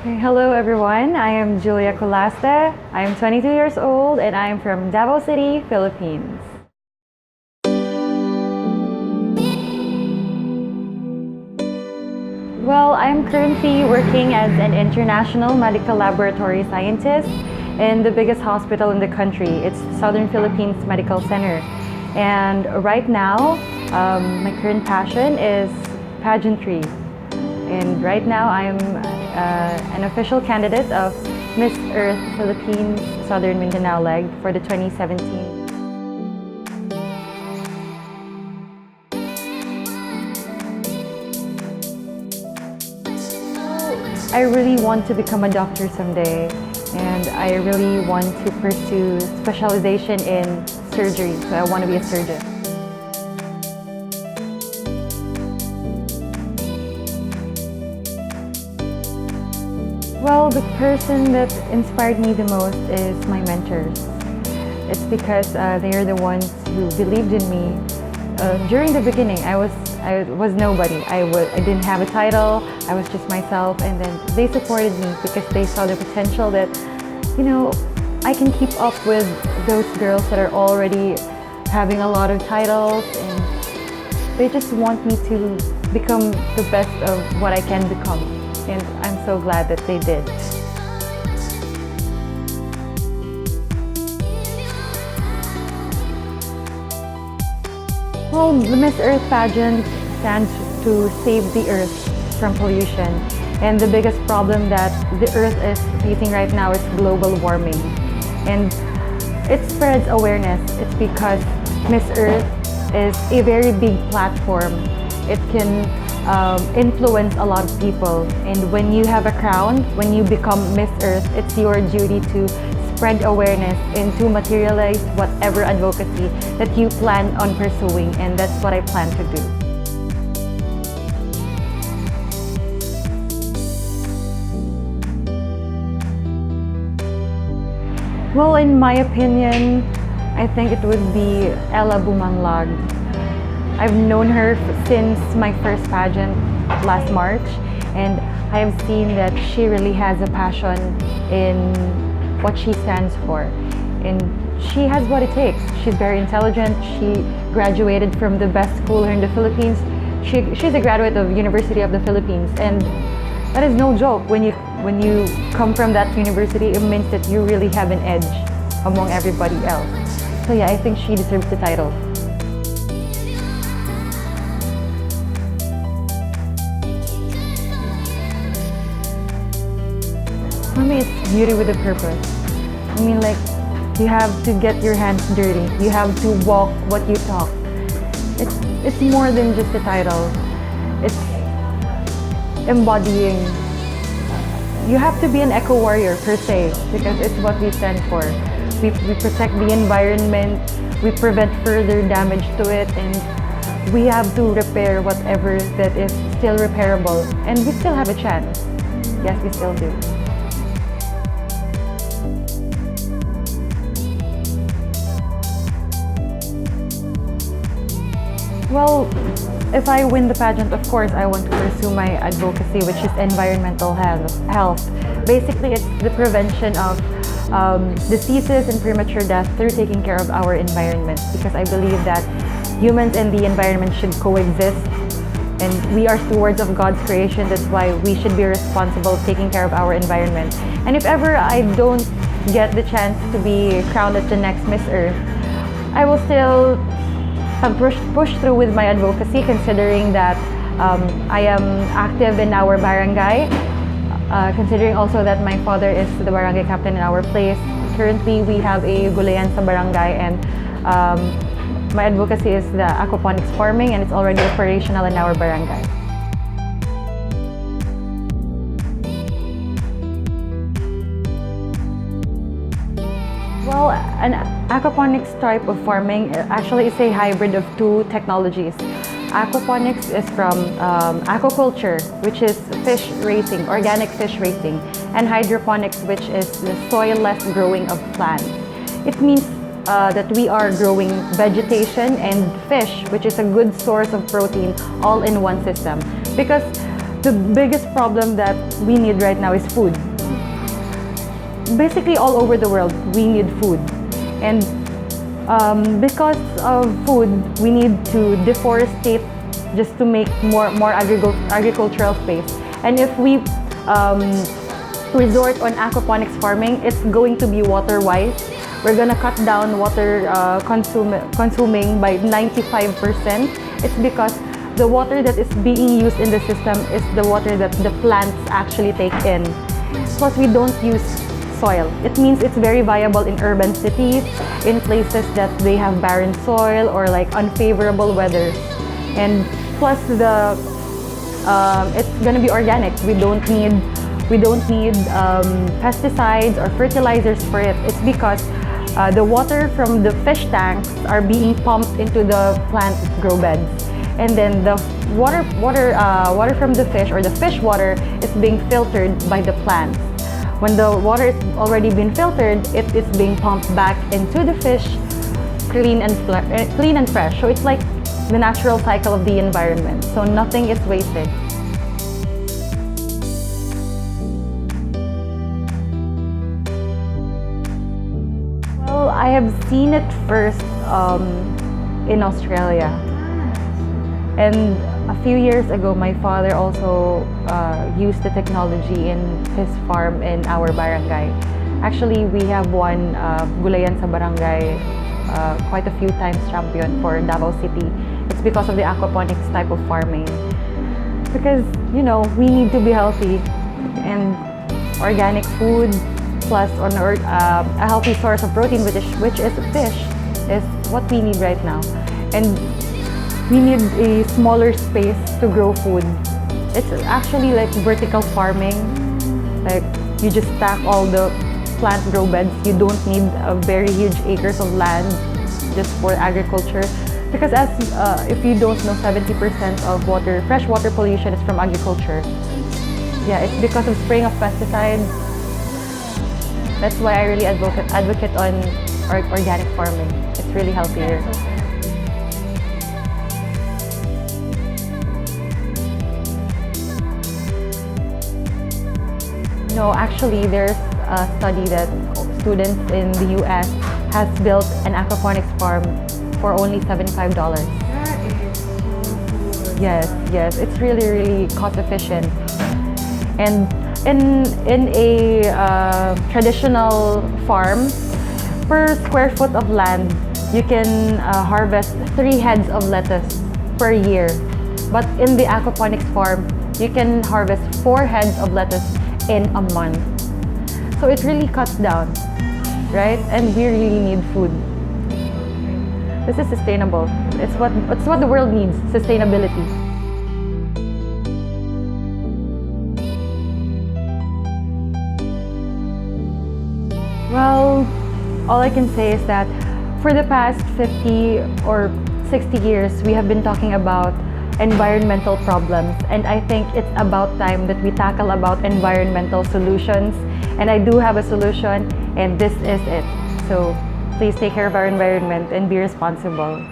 Okay, hello everyone. I am Julia Culaste. I am 22 years old and I am from Davao City, Philippines. Well, I am currently working as an international medical laboratory scientist in the biggest hospital in the country. It's Southern Philippines Medical Center. And right now, my current passion is pageantry. And right now, I'm an official candidate of Miss Earth Philippines Southern Mindanao leg for the 2017. I really want to become a doctor someday, and I really want to pursue specialization in surgery, so I want to be a surgeon. Well, the person that inspired me the most is my mentors. It's because they are the ones who believed in me. During the beginning, I was nobody. I didn't have a title. I was just myself, and then they supported me because they saw the potential that, I can keep up with those girls that are already having a lot of titles, and they just want me to become the best of what I can become. And I'm so glad that they did. Well, the Miss Earth pageant stands to save the Earth from pollution. And the biggest problem that the Earth is facing right now is global warming. And it spreads awareness. It's because Miss Earth is a very big platform. It can influence a lot of people. And when you have a crown, when you become Miss Earth, it's your duty to spread awareness and to materialize whatever advocacy that you plan on pursuing, and that's what I plan to do. Well, in my opinion, I think it would be Ella Bumanglag. I've known her since my first pageant last March, and I have seen that she really has a passion in what she stands for. And she has what it takes. She's very intelligent. She graduated from the best school here in the Philippines. She's a graduate of University of the Philippines, and that is no joke. When you come from that university, it means that you really have an edge among everybody else. So yeah, I think she deserves the title. For me, it's beauty with a purpose. I mean, like, you have to get your hands dirty. You have to walk what you talk. It's more than just a title. It's embodying. You have to be an eco-warrior per se, because it's what we stand for. We protect the environment, we prevent further damage to it, and we have to repair whatever that is still repairable. And we still have a chance. Yes, we still do. Well, if I win the pageant, of course, I want to pursue my advocacy, which is environmental health. Basically, it's the prevention of diseases and premature death through taking care of our environment, because I believe that humans and the environment should coexist, and we are stewards of God's creation. That's why we should be responsible taking care of our environment. And if ever I don't get the chance to be crowned as the next Miss Earth, I will still push through with my advocacy, considering that I am active in our barangay, considering also that my father is the barangay captain in our place. Currently, we have a gulayan sa barangay, and my advocacy is the aquaponics farming, and it's already operational in our barangay. Well, an aquaponics type of farming actually is a hybrid of two technologies. Aquaponics is from aquaculture, which is fish raising, organic fish raising, and hydroponics, which is the soil-less growing of plants. It means that we are growing vegetation and fish, which is a good source of protein, all in one system. Because The biggest problem that we need right now is food. Basically, all over the world, we need food. And because of food, we need to deforestate just to make more agricultural space. And if we resort on aquaponics farming, it's going to be water-wise. We're gonna cut down water consuming by 95%. It's because the water that is being used in the system is the water that the plants actually take in. Plus, we don't use soil. It means it's very viable in urban cities, in places that they have barren soil or like unfavorable weather. And plus, it's gonna be organic. We don't need pesticides or fertilizers for it. It's because the water from the fish tanks are being pumped into the plant grow beds, and then the water from the fish, or the fish water, is being filtered by the plants. When the water is already been filtered, it is being pumped back into the fish, clean and fresh. So it's like the natural cycle of the environment. So nothing is wasted. Well, I have seen it first in Australia. And a few years ago, my father also used the technology in his farm in our barangay. Actually, we have won Gulayan sa Barangay quite a few times champion for Davao City. It's because of the aquaponics type of farming. Because, you know, we need to be healthy, and organic food plus a healthy source of protein, which is fish, is what we need right now. And we need a smaller space to grow food. It's actually like vertical farming. Like, you just stack all the plant grow beds. You don't need a very huge acres of land just for agriculture. Because if you don't know, 70% of fresh water pollution is from agriculture. Yeah, it's because of spraying of pesticides. That's why I really advocate on organic farming. It's really healthier. No, actually, there's a study that students in the US has built an aquaponics farm for only $75. That is so good. Yes, it's really, really cost efficient. And in a traditional farm, per square foot of land, you can harvest 3 heads of lettuce per year. But in the aquaponics farm, you can harvest 4 heads of lettuce in a month. So it really cuts down, right? And we really need food. This is sustainable. It's what the world needs, sustainability. Well, all I can say is that for the past 50 or 60 years, we have been talking about environmental problems, and I think it's about time that we tackle about environmental solutions. And I do have a solution, and this is it. So please take care of our environment and be responsible.